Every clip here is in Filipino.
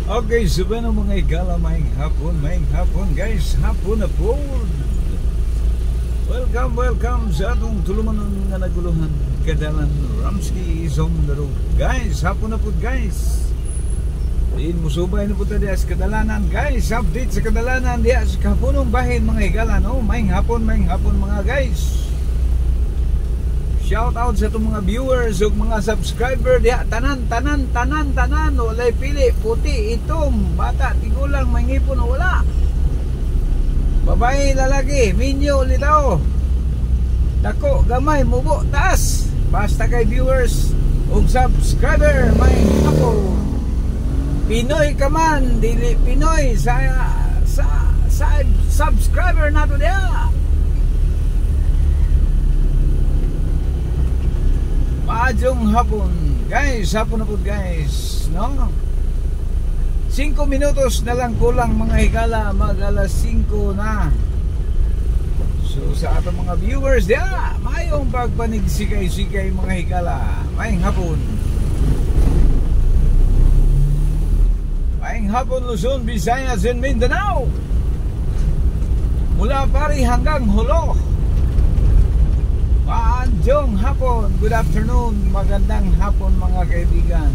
Okay, sabi ng mga igala, maing hapon guys, hapon na po. Welcome sa atong tulumanon nga naguluhan Kadalan Ramsky is on the road. Guys, hapon na po guys. Diin mo subay na po tayo sa kadalanan guys. Update sa kadalanan diya sa kapunong bahin mga igala, no? Maing hapon mga guys. Shout out sa itong mga viewers ug mga subscriber diha, tanan walay pili, puti, itom, bata, tigulang, mangipon o wala, babae, lalaki, minyo, litaw, dako, gamay, mubo, taas, basta kay viewers ug subscriber, may hapon. Pinoy ka man, dili Pinoy, sa subscriber nato diha. Maadjong hapon guys, hapon na po guys, no? 5 minutos na lang kulang mga higala, mag alas 5 na. So sa atong mga viewers diya, mayong pagpanig sikay mga higala. Maayong hapon Luzon, Visayas and Mindanao, mula Pari hanggang Hulo. Maanjong hapon, good afternoon, magandang hapon mga kaibigan.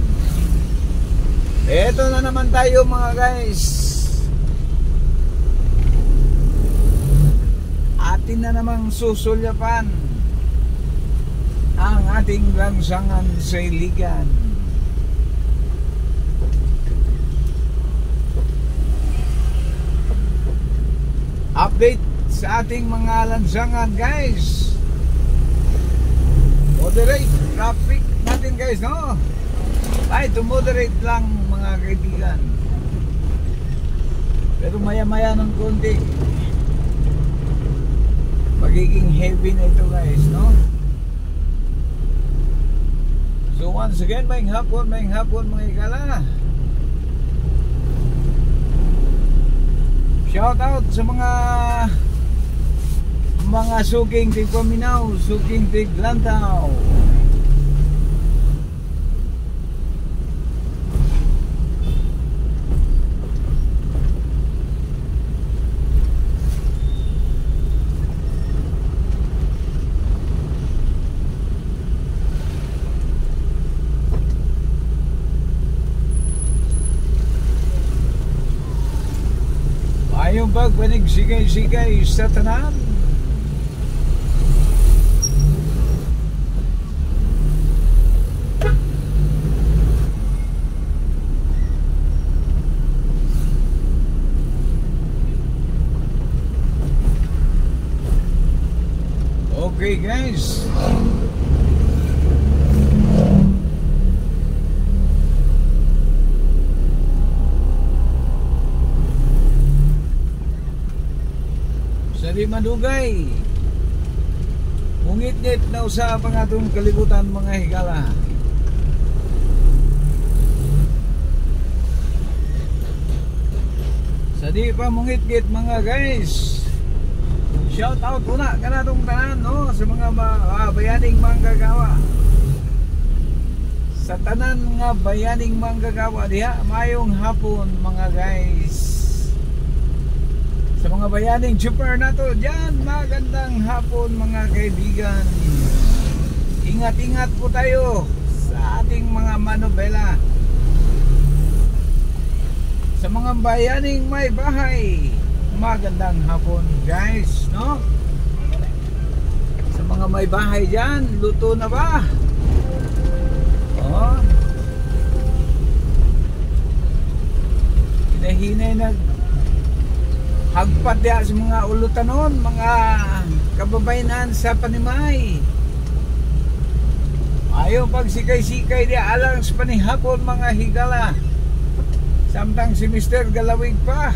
Eto na naman tayo mga guys. Atin na namang susulyapan ang ating lansangan sa Iligan. Update sa ating mga lansangan guys. Moderate traffic natin guys, no? Try to moderate lang mga kaibigan. Pero maya ng konti magiging heavy na ito guys, no? So once again, maing hapon mga ikala. Shout out sa mga suking tig Paminaw, suking tig Lantaw. Ayong pagpanig sigay sa tanan. Okay guys, sa di madugay mungit-ngit na usap ang atong kalibutan mga higala. Sa di pa mungit-ngit mga guys, shout out una kanatong tanan, no? Sa mga bayaning manggagawa, sa tanan nga bayaning manggagawa diha, mayong hapon mga guys. Sa mga bayaning super nato dyan, magandang hapon mga kaibigan. Ingat-ingat po tayo sa ating mga manobela. Sa mga bayaning may bahay, magandang hapon guys, no? Sa mga may bahay dyan, luto na ba? Oh, hinahinay na hagpat diya sa mga ulutanon, mga kababayanan sa Panimay. Ayaw pagsikay-sikay diya alang sa panihapon mga higala. Samtang si Mr. Galawig pa.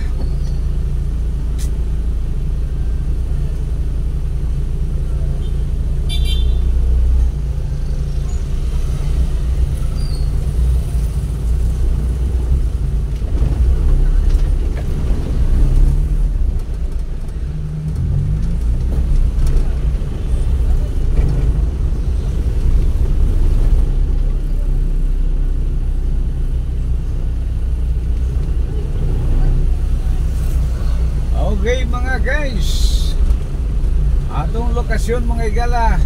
Okay mga guys, atong lokasyon mga igala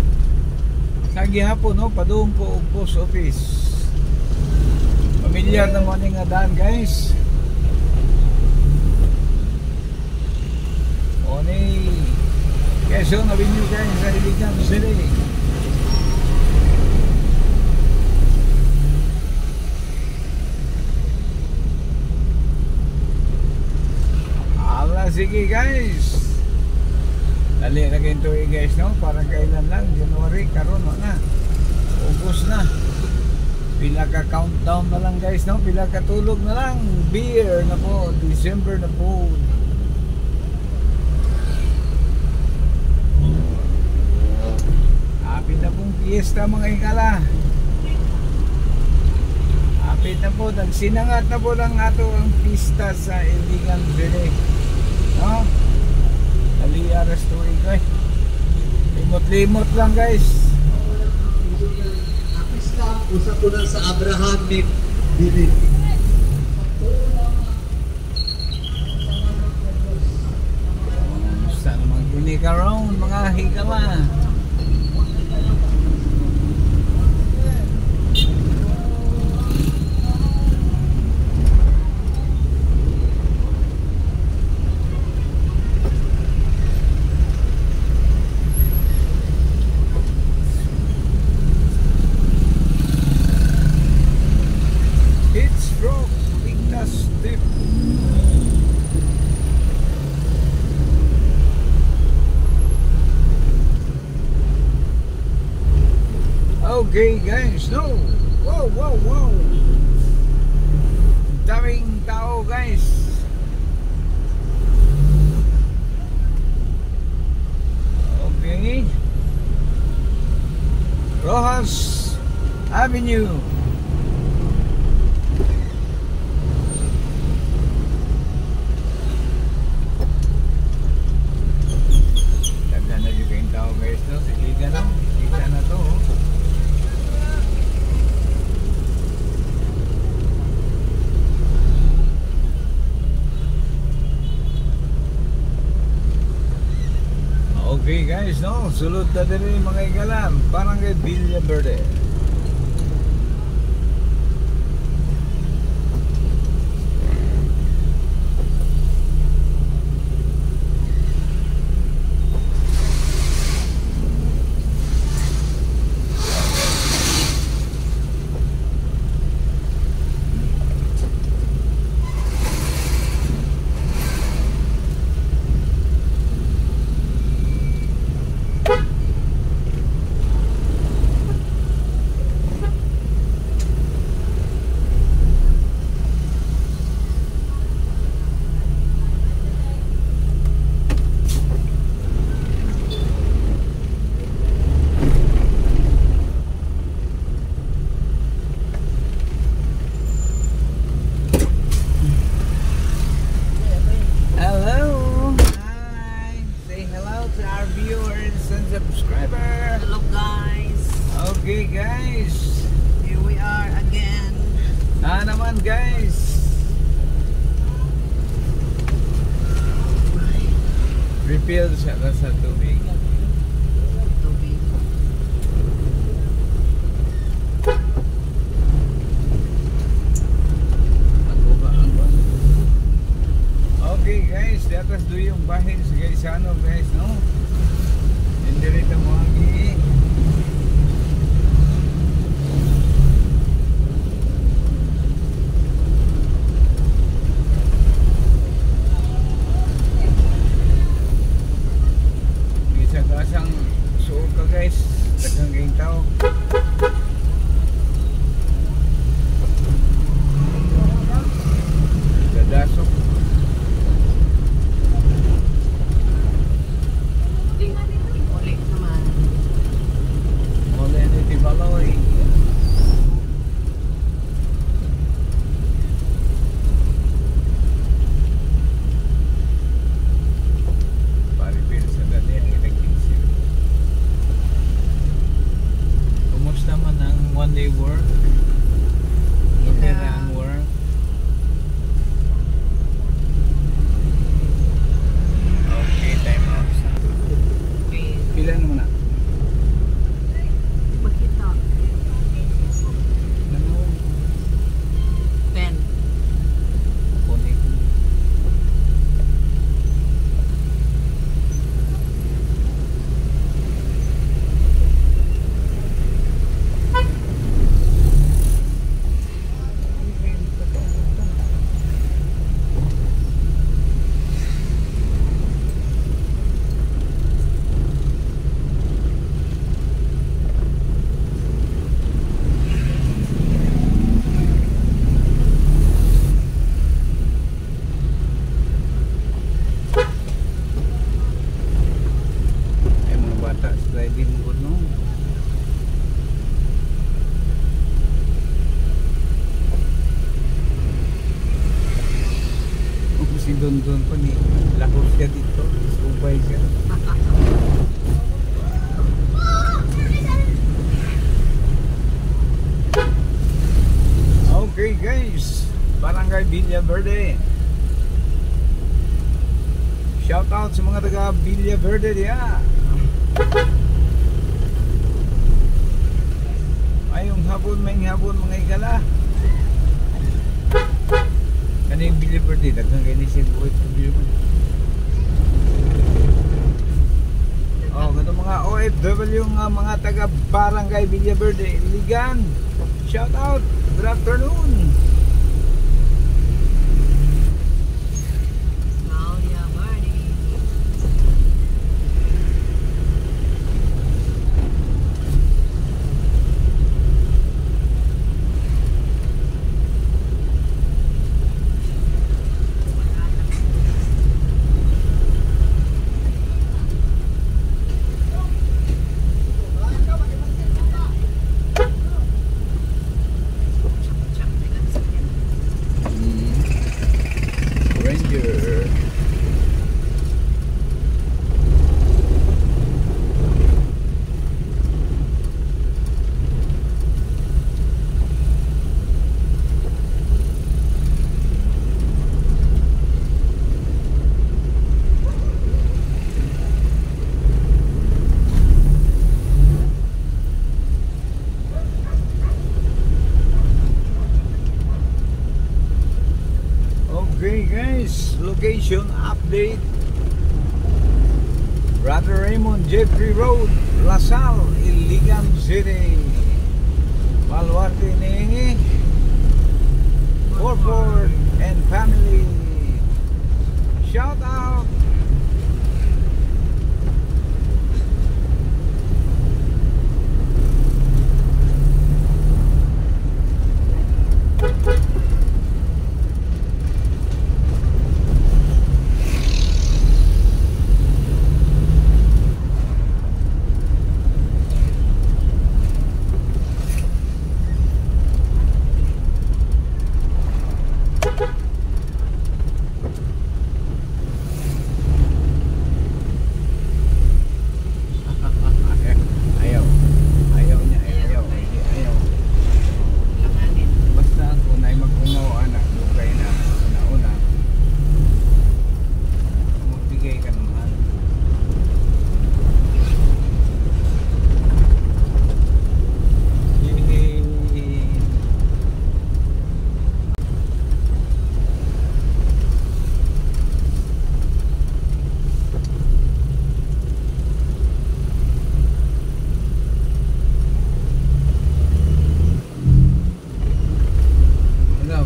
sa gihapon no, padung po og post office. Pamilyar na mo ni nga daan guys. O ni Quezon Avenue guys sa Iligan City. Sige guys, dali na kayo guys no, parang kailan lang, January, karon na, August na, pila ka countdown na lang guys no, pila ka tulog na lang, beer na po, December na po. Happy na pong fiesta mga ikala, happy na po, nagsinangat na po lang ato ang pista sa Iligan City. No? Ali aras to guys. Limot-limot lang guys. Ang Islam usa ko na sa Abrahamic belief. Saan mag-guni karon mga higala? Okay guys, no. Wow. Daming tao guys. Okay. Rojas Avenue. Daghan na juga yung tao guys, no? Sige na, kita na to. Okay guys, no, sulod na din mga igalan, Barangay Villa Verde. Okay guys, Here we are again. naman guys. Refill siya na sa tubig. Tubig. Okay guys, datas do yung bahin sa guys ano guys no. Hindi rin mo ang Gasang suot ka guys, dagang gayong tao. Dadasok. Ulit naman. si Dondon pa ni lakos siya dito. Subay siya. Okay guys, Barangay Villa Verde. Shout out sa mga taga Villa Verde diya. Ayong hapon, may hapon mga igala. Kaning Villa Verde, daghang kayo ni Silbuit sa Villa Verde. Oh, ganito mga OFW nga mga taga Barangay Villa Verde, Ligan. Shout out. Good afternoon. Claudia Marty. Ranger. Okay guys, location update. Brother Raymond Jeffrey Road, Lasal, Iligan City, Baluarte Nengi, Warford and family. Shout out.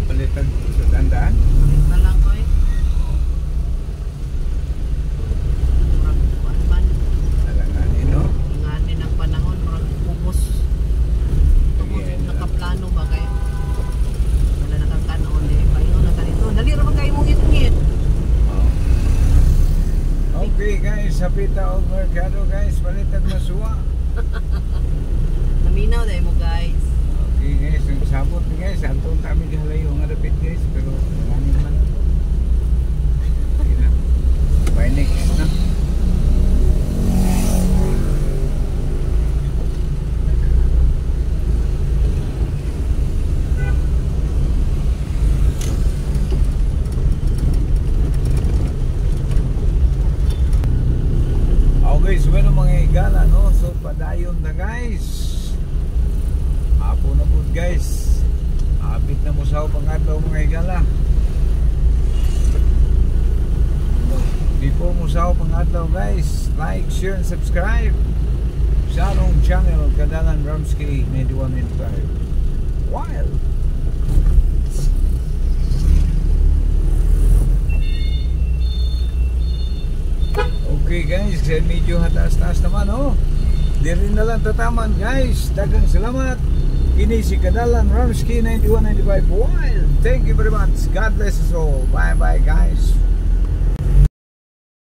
Palitan sa dandaan. Ito lang ko eh. Murag kuan man. Alanganin, no? Inganin ang panahon. Murag pumos. Pumos yung nakaplano ba kayo? Wala nakakanon eh. Paino na ka dito. Dali ra ba kayo mong ngit-ngit? Okay guys, Sapita of Mercado guys, palitan masuwa. Naminaw dahil mo guys. Okay guys, ang sabot guys, antong kami dihalayo nga dapit guys, pero nganin man. Okay na. Bye next na. Okay, so bueno mga igala, no? So padayon na guys. Apo na po guys. Apit na mo sa pangadlaw mga igala. Di po mo sa pangadlaw guys. Like, share, and subscribe sa anong channel Kadalan Ramsky 9195 Wild. Okay guys, medyo hataas-taas naman oh. Di rin na lang tataman guys. Dagang salamat. Kini si Kadalan Ramsky 9195 Wild. Thank you very much. God bless us all. Bye bye guys.